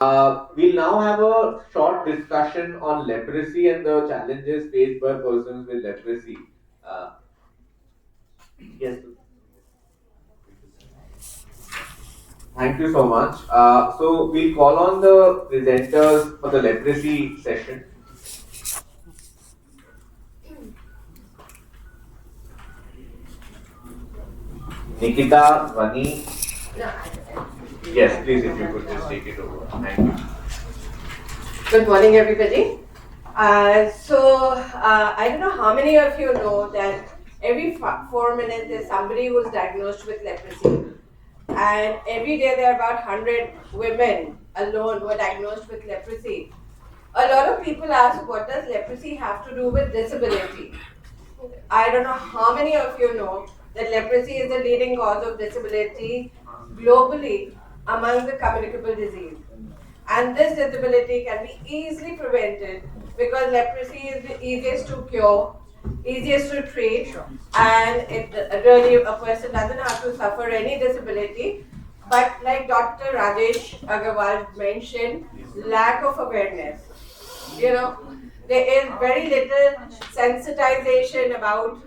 We'll now have a short discussion on leprosy and the challenges faced by persons with leprosy. Uh, yes. Thank you so much. So we'll call on the presenters for the leprosy session. Nikita, Vani. Yes, please, if you could just take it over. Thank you. Good morning, everybody. I don't know how many of you know that every 4 minutes there's somebody who's diagnosed with leprosy. And every day there are about 100 women alone who are diagnosed with leprosy. A lot of people ask, what does leprosy have to do with disability? I don't know how many of you know that leprosy is the leading cause of disability globally among the communicable disease. And this disability can be easily prevented because leprosy is the easiest to cure, easiest to treat, and it really a person doesn't have to suffer any disability. But like Dr. Rajesh Agarwal mentioned, lack of awareness. There is very little sensitization about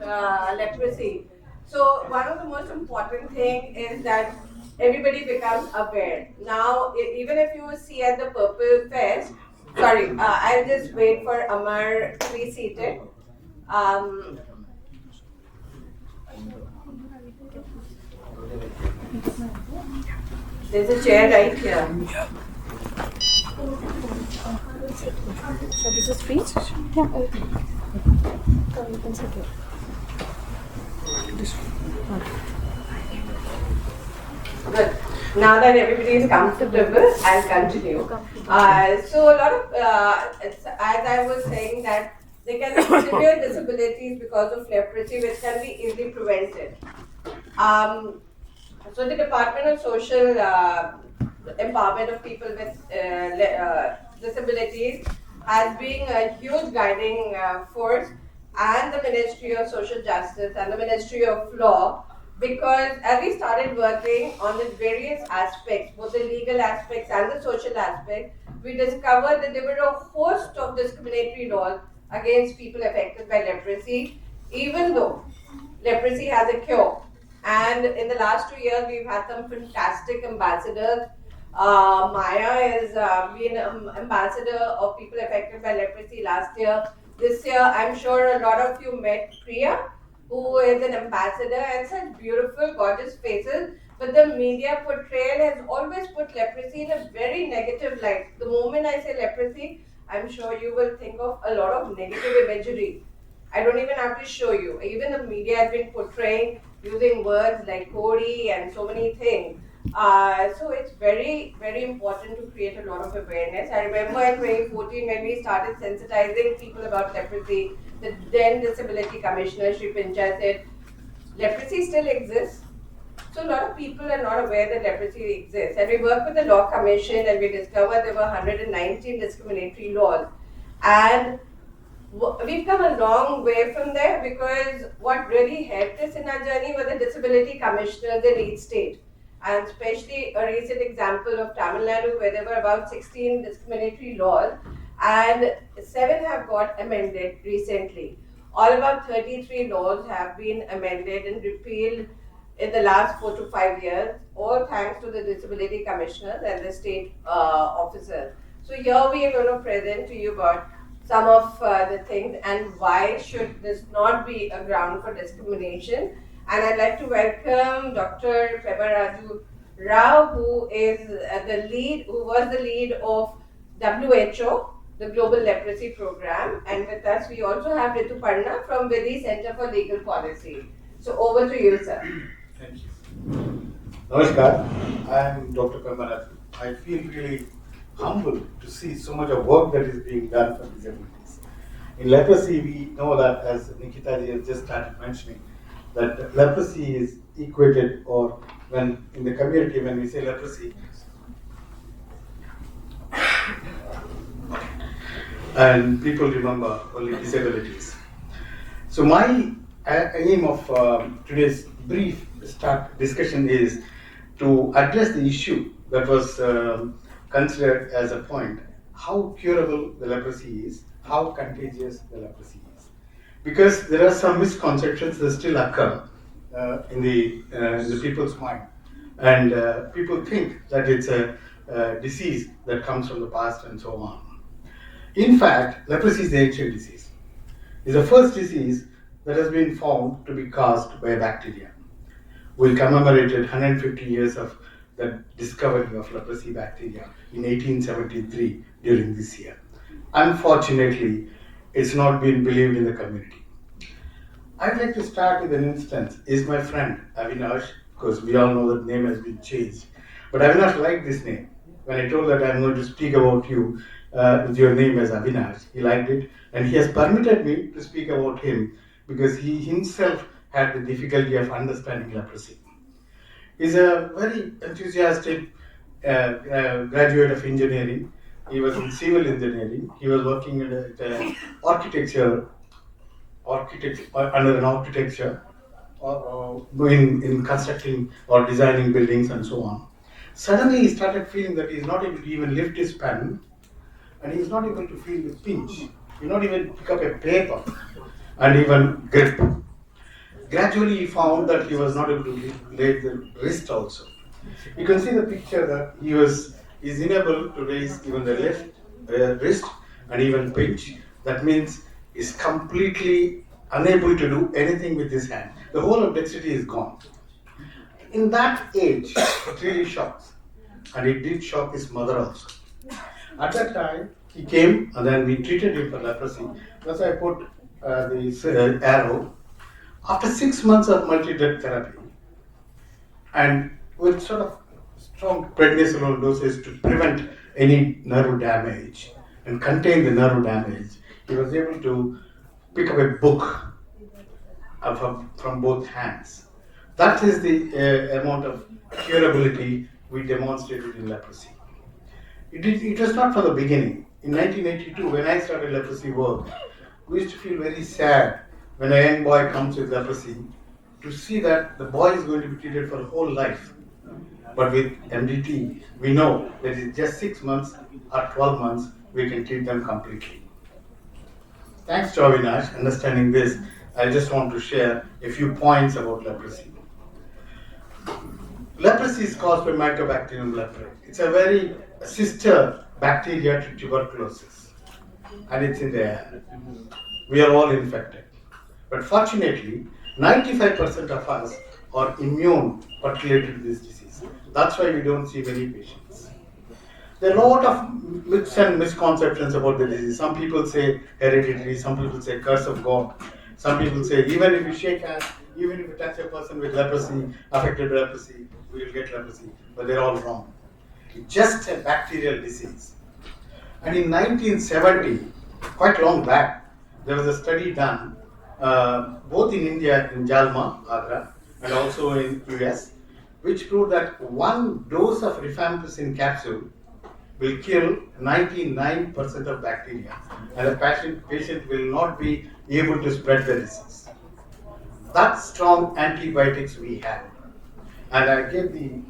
leprosy. So one of the most important thing is that everybody becomes aware. Now, even if you see at the Purple Fest, I'll just wait for Amar to be seated. There's a chair right here. So this is free? Yeah. Okay. So you can sit here. Good. Now that everybody is comfortable, I'll continue. So a lot of, as I was saying, that there can be severe disabilities because of leprosy, which can be easily prevented. So the Department of Social Empowerment of People with Disabilities has been a huge guiding force, and the Ministry of Social Justice and the Ministry of Law, because as we started working on the various aspects, both the legal aspects and the social aspects, we discovered that there were a host of discriminatory laws against people affected by leprosy, even though leprosy has a cure. And in the last 2 years, we've had some fantastic ambassadors. Maya has been ambassador of people affected by leprosy last year. This year, I'm sure a lot of you met Priya, who is an ambassador, and such beautiful, gorgeous faces. But the media portrayal has always put leprosy in a very negative light. The moment I say leprosy, I'm sure you will think of a lot of negative imagery. I don't even have to show you. Even the media has been portraying using words like Kodi and so many things. So it's very, very important to create a lot of awareness. I remember in 2014 when we started sensitizing people about leprosy, the then Disability Commissioner, Shri Pincha, said, leprosy still exists. So a lot of people are not aware that leprosy exists. And we worked with the Law Commission and we discovered there were 119 discriminatory laws. And we've come a long way from there, because what really helped us in our journey were the disability commissioners in each state. And especially a recent example of Tamil Nadu, where there were about 16 discriminatory laws, and 7 have got amended recently. All about 33 laws have been amended and repealed in the last 4 to 5 years, all thanks to the disability commissioners and the state officers. So here we are going to present to you about some of the things and why should this not be a ground for discrimination. And I'd like to welcome Dr. Pebaraju Rao, who is who was the lead of WHO, the Global Leprosy Program. And with us, we also have Ritu Parna from Vidhi Center for Legal Policy. So over to you, sir. Thank you. Namaskar, I am Dr. Pebaraju. I feel really humbled to see so much of work that is being done for disabilities. In leprosy, we know that, as Nikita ji has just started mentioning, that leprosy is equated, or when in the community, when we say leprosy, and people remember only disabilities. So my aim of today's brief discussion is to address the issue that was considered as a point how curable the leprosy is, how contagious the leprosy is. Because there are some misconceptions that still occur in the people's mind. And people think that it's a disease that comes from the past and so on. In fact, leprosy is the ancient disease. It's the first disease that has been found to be caused by a bacteria. We commemorated 150 years of the discovery of leprosy bacteria in 1873 during this year. Unfortunately, it's not been believed in the community. I'd like to start with an instance. Is my friend Avinash, because we all know that name has been changed. But Avinash liked this name. When I told that I'm going to speak about you with your name as Avinash, he liked it, and he has permitted me to speak about him because he himself had the difficulty of understanding leprosy. He's a very enthusiastic graduate of engineering. He was in civil engineering. He was working at architecture under an architecture, in constructing or designing buildings and so on. Suddenly he started feeling that he's not able to even lift his pen, and he's not able to feel the pinch. He'll not even pick up a paper and even grip. Gradually he found that he was not able to raise the wrist also. You can see the picture that he is unable to raise even the left wrist and even pinch. That means he's completely unable to do anything with his hand. The whole of dexterity is gone. In that age, it really shocks. And it did shock his mother also. At that time, he came and then we treated him for leprosy. That's why I put this arrow. After 6 months of multi-drug therapy, and with sort of strong prednisolone doses to prevent any nerve damage and contain the nerve damage, he was able to pick up a book from both hands. That is the amount of curability we demonstrated in leprosy. It was not from the beginning. In 1982, when I started leprosy work, we used to feel very sad when a young boy comes with leprosy to see that the boy is going to be treated for a whole life. But with MDT, we know that in just 6 months or 12 months, we can treat them completely. Thanks to Avinash, understanding this, I just want to share a few points about leprosy. Leprosy is caused by Mycobacterium leprae. It's a very sister bacteria to tuberculosis, and it's in the air. We are all infected. But fortunately, 95% of us are immune, particularly to this disease. That's why we don't see many patients. There are a lot of myths and misconceptions about the disease. Some people say hereditary, some people say curse of God. Some people say even if you shake hands, even if you touch a person with leprosy, affected leprosy, we will get leprosy. But they're all wrong. It's just a bacterial disease. And in 1970, quite long back, there was a study done both in India, in Jalma, Agra, and also in US, which proved that one dose of rifampicin capsule will kill 99% of bacteria, and the patient will not be able to spread the disease. That's strong antibiotics we have. And I gave the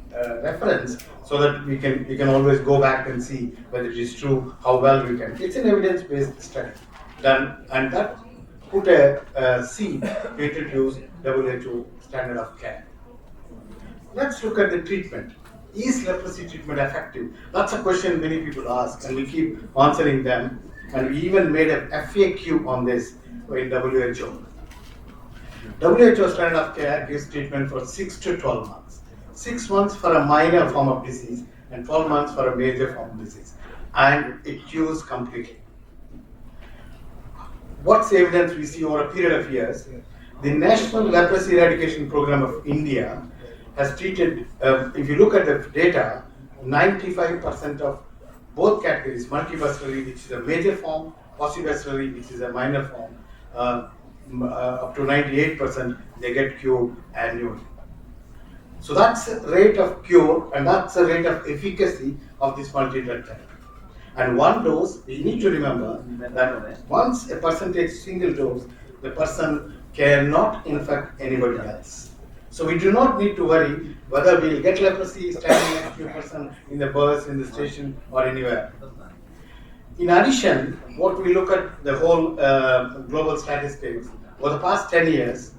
reference so that we can always go back and see whether it is true, how well we can. It's an evidence-based study done, and that put a seed to introduce WHO standard of care. Let's look at the treatment. Is leprosy treatment effective? That's a question many people ask, and we keep answering them. And we even made a FAQ on this in WHO. WHO standard of care gives treatment for 6 to 12 months. 6 months for a minor form of disease and 12 months for a major form of disease. And it cures completely. What's the evidence we see over a period of years? The National Leprosy Eradication Program of India has treated, if you look at the data, 95% of both categories, multibacillary, which is a major form, paucibacillary, which is a minor form, up to 98%, they get cured annually. So that's the rate of cure, and that's the rate of efficacy of this multi-drug therapy. And one dose, we need to remember that once a person takes single dose, the person cannot infect anybody else. So we do not need to worry whether we'll get leprosy standing next to a person in the bus, in the station, or anywhere. In addition, what we look at the whole global statistics, for the past 10 years,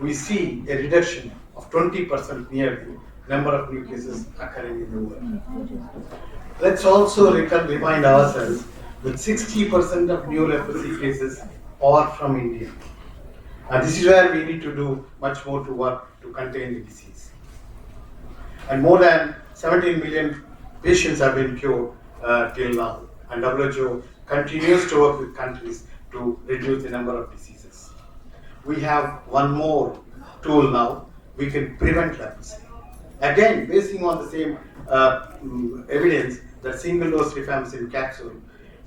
we see a reduction of 20% nearly number of new cases occurring in the world. Let's also remind ourselves that 60% of new leprosy cases are from India. And this is where we need to do much more to work to contain the disease. And more than 17 million patients have been cured till now. And WHO continues to work with countries to reduce the number of diseases. We have one more tool now. We can prevent leprosy. Again, basing on the same evidence that single-dose rifampicin capsule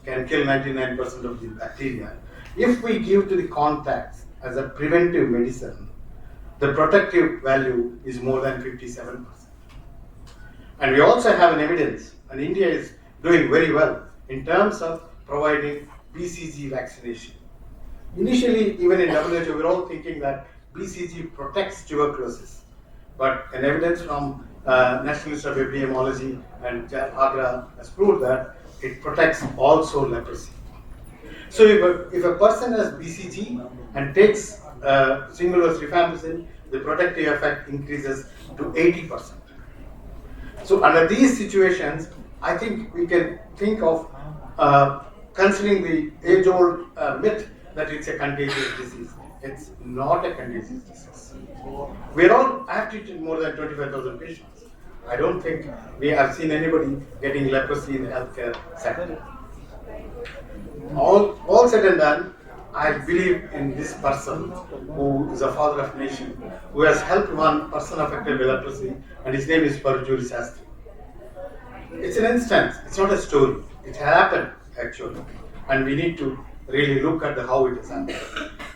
can kill 99% of the bacteria. If we give to the contacts as a preventive medicine, the protective value is more than 57%. And we also have an evidence, and India is doing very well in terms of providing BCG vaccination. Initially, even in WHO, we were all thinking that BCG protects tuberculosis. But an evidence from National Institute of Epidemiology and Agra has proved that it protects also leprosy. So if a person has BCG and takes single-dose rifampicin, the protective effect increases to 80%. So under these situations, I think we can think of considering the age-old myth that it's a contagious disease. It's not a contagious disease. I have treated more than 25,000 patients. I don't think we have seen anybody getting leprosy in the healthcare sector. All said and done, I believe in this person who is a father of nation, who has helped one person affected by leprosy, and his name is Parjuri Sastry. It's an instance, it's not a story. It happened actually, and we need to really look at how it has happened.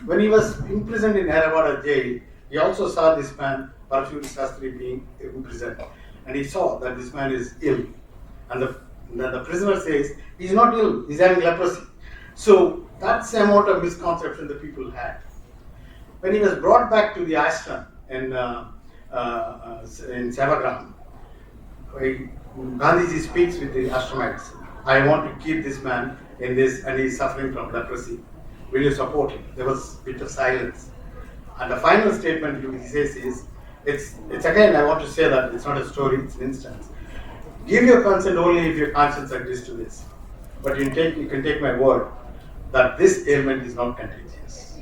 When he was imprisoned in Harabada jail, he also saw this man, Parjuri Sastry, being imprisoned, and he saw that this man is ill. And the prisoner says, he's not ill, he's having leprosy. So that's the amount of misconception the people had. When he was brought back to the ashram in Sevagram, Gandhiji speaks with the ashramites. I want to keep this man in this, and he's suffering from leprosy. Will you support him? There was a bit of silence. And the final statement he says is, it's again, I want to say that it's not a story, it's an instance. Give your consent only if your conscience agrees to this. But you can take my word that this ailment is not contagious.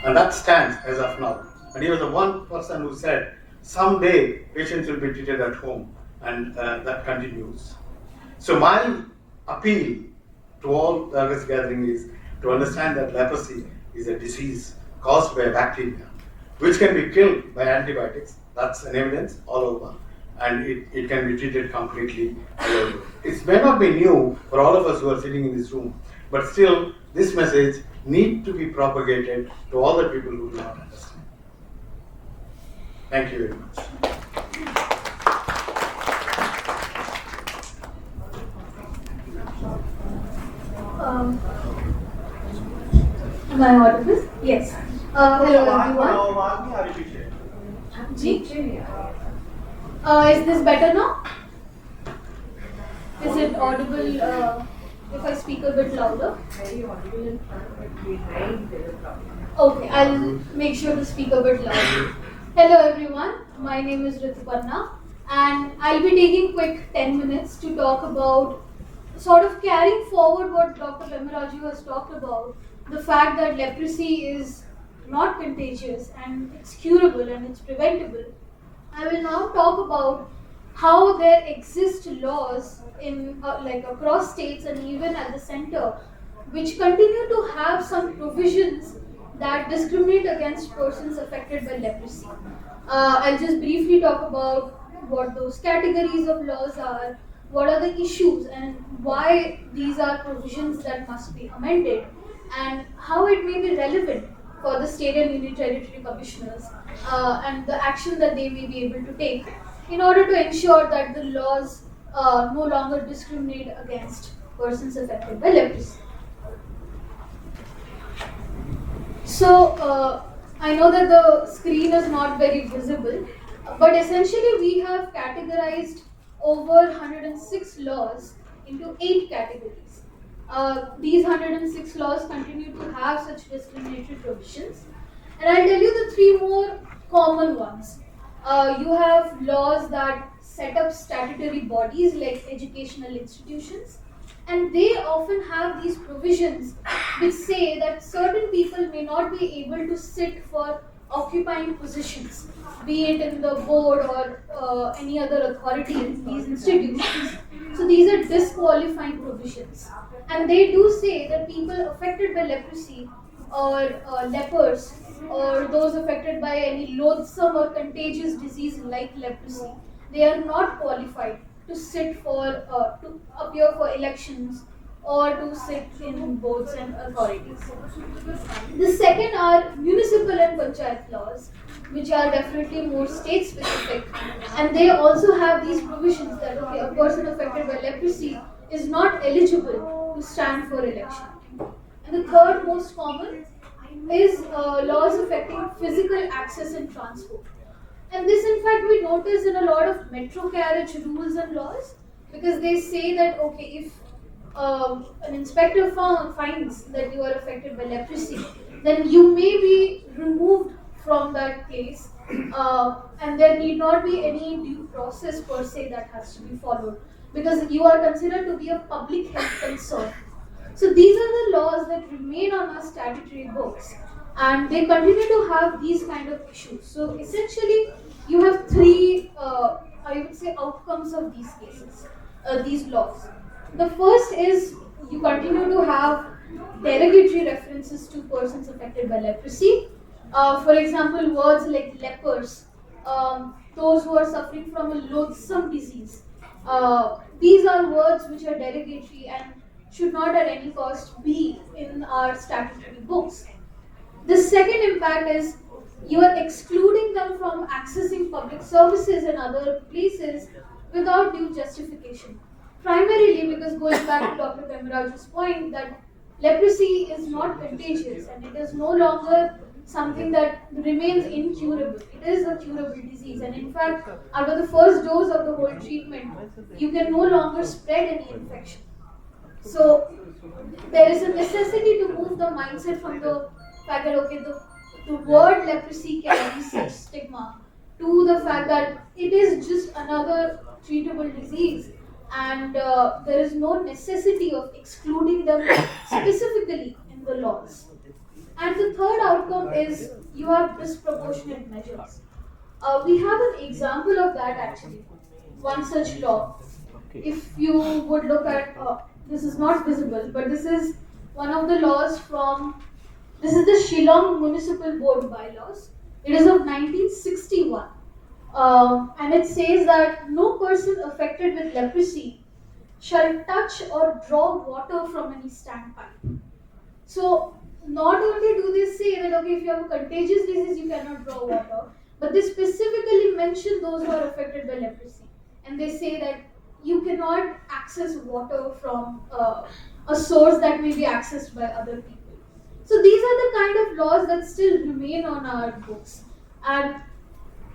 And that stands as of now. And he was the one person who said, someday patients will be treated at home, and that continues. So my appeal to all the August gathering is to understand that leprosy is a disease caused by a bacteria, which can be killed by antibiotics. That's an evidence all over. And it can be treated completely all over. It may not be new for all of us who are sitting in this room, but still this message needs to be propagated to all the people who do not understand. Thank you very much. Am I audible? Yes. Hello everyone. Is this better now? Is it audible if I speak a bit louder? Very audible in front, but behind there is a problem. Okay, I'll make sure to speak a bit louder. Hello everyone, my name is Rituparna, and I'll be taking quick 10 minutes to talk about sort of carrying forward what Dr. Pemaraju has talked about, the fact that leprosy is not contagious and it's curable and it's preventable. I will now talk about how there exist laws in across states and even at the center, which continue to have some provisions that discriminate against persons affected by leprosy. I'll just briefly talk about what those categories of laws are, what are the issues and why these are provisions that must be amended, and how it may be relevant for the state and union territory commissioners and the action that they may be able to take in order to ensure that the laws no longer discriminate against persons affected by leprosy. So I know that the screen is not very visible, but essentially we have categorized over 106 laws into 8 categories. These 106 laws continue to have such discriminatory provisions. And I'll tell you the 3 more common ones. You have laws that set up statutory bodies like educational institutions, and they often have these provisions which say that certain people may not be able to sit for occupying positions, be it in the board or any other authority in these institutions. So these are disqualifying provisions, and they do say that people affected by leprosy or lepers or those affected by any loathsome or contagious disease like leprosy, they are not qualified to sit for to appear for elections or to sit in boards and authorities. The second are municipal and panchayat laws, which are definitely more state specific, and they also have these provisions that okay, a person affected by leprosy is not eligible to stand for election. And the third most common is laws affecting physical access and transport. And this, in fact, we notice in a lot of metro carriage rules and laws, because they say that okay, if an inspector finds that you are affected by leprosy, then you may be removed from that place, and there need not be any due process per se that has to be followed, because you are considered to be a public health concern. So these are the laws that remain on our statutory books, and they continue to have these kind of issues. So essentially, you have 3, I would say, outcomes of these cases, these laws. The first is you continue to have derogatory references to persons affected by leprosy. For example, words like lepers, those who are suffering from a loathsome disease. These are words which are derogatory and should not at any cost be in our statutory books. The second impact is you are excluding them from accessing public services and other places without due justification. Primarily because, going back to Dr. Kamaraj's point, that leprosy is not contagious and it is no longer something that remains incurable. It is a curable disease, and in fact, after the first dose of the whole treatment, you can no longer spread any infection. So there is a necessity to move the mindset from the fact that okay, the word leprosy carries such stigma to the fact that it is just another treatable disease, and there is no necessity of excluding them specifically in the laws. And the third outcome is you have disproportionate measures. We have an example of that actually, one such law. If you would look at, this is not visible, but this is one of the laws from, this is the Shillong Municipal Board bylaws. It is of 1961. And it says that no person affected with leprosy shall touch or draw water from any standpipe. So not only do they say that okay, if you have a contagious disease you cannot draw water, but they specifically mention those who are affected by leprosy, and they say that you cannot access water from a source that may be accessed by other people. So these are the kind of laws that still remain on our books, and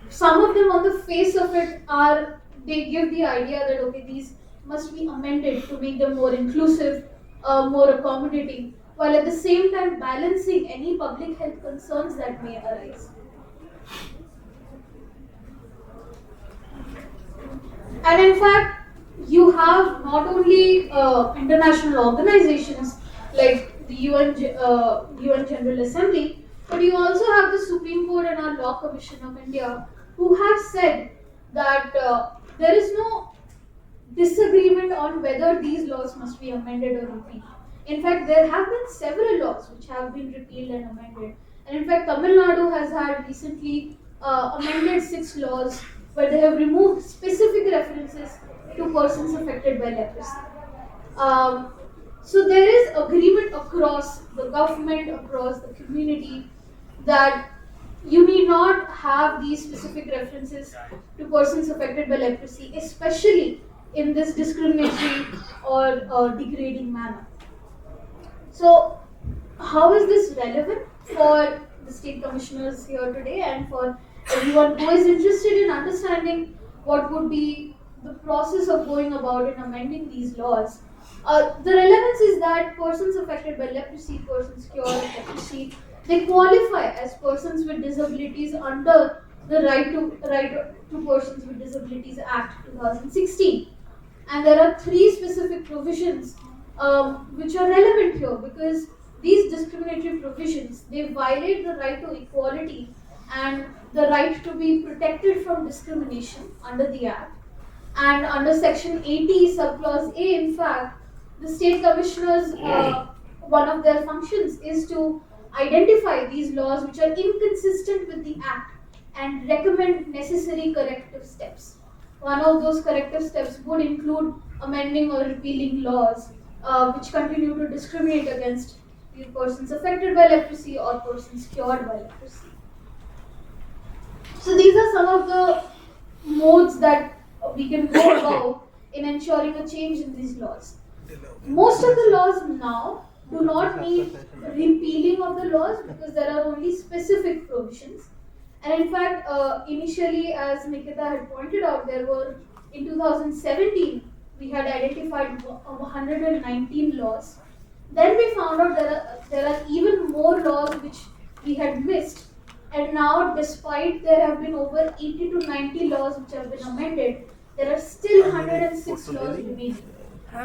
some of them on the face of it are, they give the idea that okay, these must be amended to make them more inclusive, more accommodating, while at the same time balancing any public health concerns that may arise. And in fact, you have not only international organizations like the UN General Assembly, but you also have the Supreme Court and our Law Commission of India, who have said that there is no disagreement on whether these laws must be amended or repealed. In fact, there have been several laws which have been repealed and amended. And in fact, Tamil Nadu has had recently amended 6 laws where they have removed specific references to persons affected by leprosy. So there is agreement across the government, across the community, that you need not have these specific references to persons affected by leprosy, especially in this discriminatory or degrading manner. So how is this relevant for the state commissioners here today and for everyone who is interested in understanding what would be the process of going about in amending these laws. The relevance is that persons affected by leprosy, persons cured of leprosy, they qualify as persons with disabilities under the Right to Persons with Disabilities Act 2016. And there are three specific provisions which are relevant here because these discriminatory provisions, they violate the right to equality and the right to be protected from discrimination under the Act. And under section 80 subclause A, in fact, the state commissioners, one of their functions is to identify these laws which are inconsistent with the Act and recommend necessary corrective steps. One of those corrective steps would include amending or repealing laws which continue to discriminate against the persons affected by leprosy or persons cured by leprosy. So these are some of the modes that we can go about in ensuring a change in these laws. Most of the laws now do not need repealing of the laws because there are only specific provisions. And in fact, initially, as Nikita had pointed out, there were, in 2017, we had identified 119 laws. Then we found out there are even more laws which we had missed. And now, despite there have been over 80 to 90 laws which have been amended, there are still 106 laws remaining.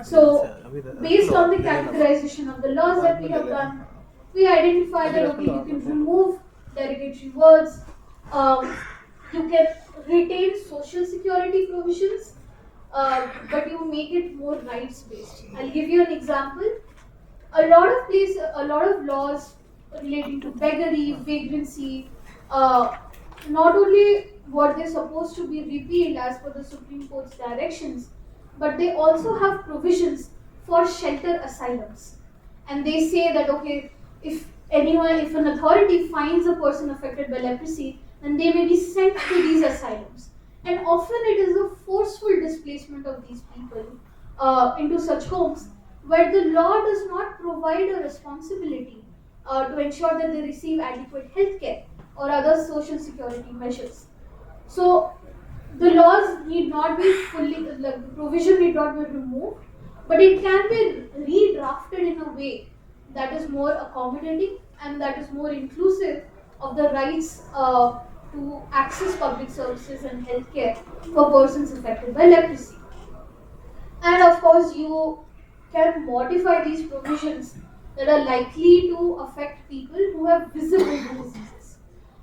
So, based on the categorization of the laws that we have done, we identified that okay, you can remove derogatory words, you can retain social security provisions, but you make it more rights-based. I'll give you an example. A lot of laws relating to beggary, vagrancy, not only were they supposed to be repealed as per the Supreme Court's directions, but they also have provisions for shelter asylums. And they say that okay, if an authority finds a person affected by leprosy, then they may be sent to these asylums. And often it is a forceful displacement of these people into such homes where the law does not provide a responsibility to ensure that they receive adequate health care or other social security measures. So the laws need not be the provision need not be removed, but it can be redrafted in a way that is more accommodating and that is more inclusive of the rights to access public services and healthcare for persons affected by leprosy. And of course, you can modify these provisions that are likely to affect people who have visible diseases.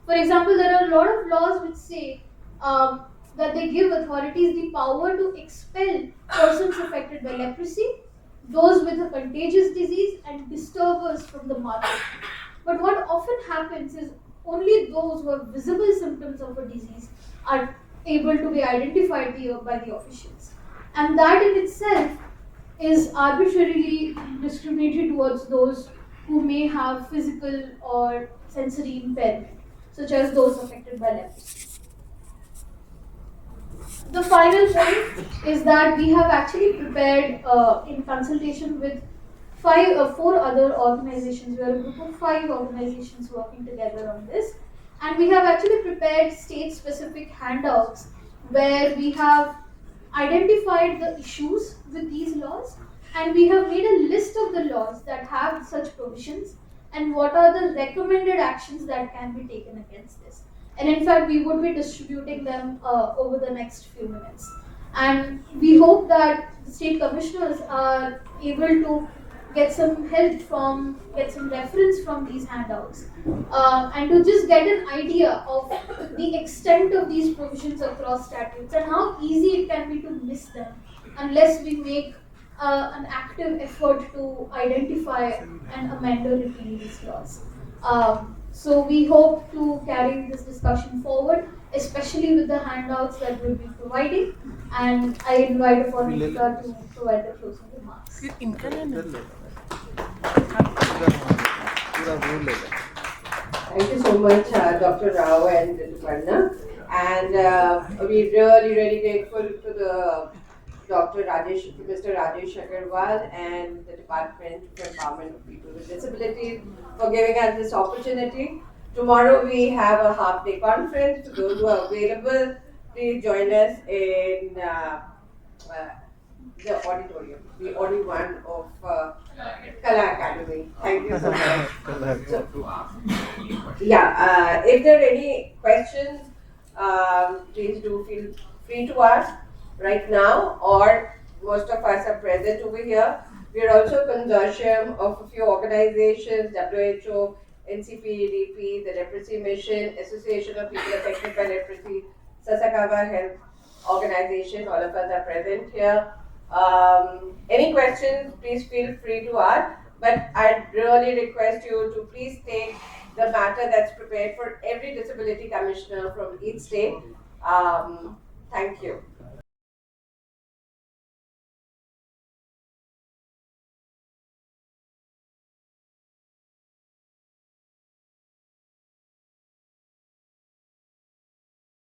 For example, there are a lot of laws which say that they give authorities the power to expel persons affected by leprosy, those with a contagious disease, and disturbers from the market. But what often happens is only those who have visible symptoms of a disease are able to be identified by the officials. And that in itself is arbitrarily discriminatory towards those who may have physical or sensory impairment, such as those affected by leprosy. The final point is that we have actually prepared, in consultation with four other organizations. We are a group of 5 organizations working together on this, and we have actually prepared state-specific handouts where we have identified the issues with these laws, and we have made a list of the laws that have such provisions and what are the recommended actions that can be taken against this. And in fact, we would be distributing them over the next few minutes. And we hope that the state commissioners are able to get some reference from these handouts, and to just get an idea of the extent of these provisions across statutes and how easy it can be to miss them unless we make an active effort to identify and amend or repeal these laws. So we hope to carry this discussion forward, especially with the handouts that we'll be providing, and I invite upon Nikita to provide the closing remarks. Thank you so much, Dr. Rao and Rituparna. And we're really grateful to the Mr. Rajesh Agarwal and the Department for Empowerment of People with Disabilities for giving us this opportunity. Tomorrow we have a half-day conference. For those who are available, please join us in the auditorium, the Audio1 of Kala Academy. Thank you so much. If there are any questions, please do feel free to ask right now, or most of us are present over here. We are also a consortium of a few organizations, WHO, NCPDP, the Leprosy Mission, Association of People Affected by Leprosy, Sasakawa Health Organization. All of us are present here. Any questions, please feel free to ask. But I'd really request you to please take the matter that's prepared for every disability commissioner from each state. Thank you.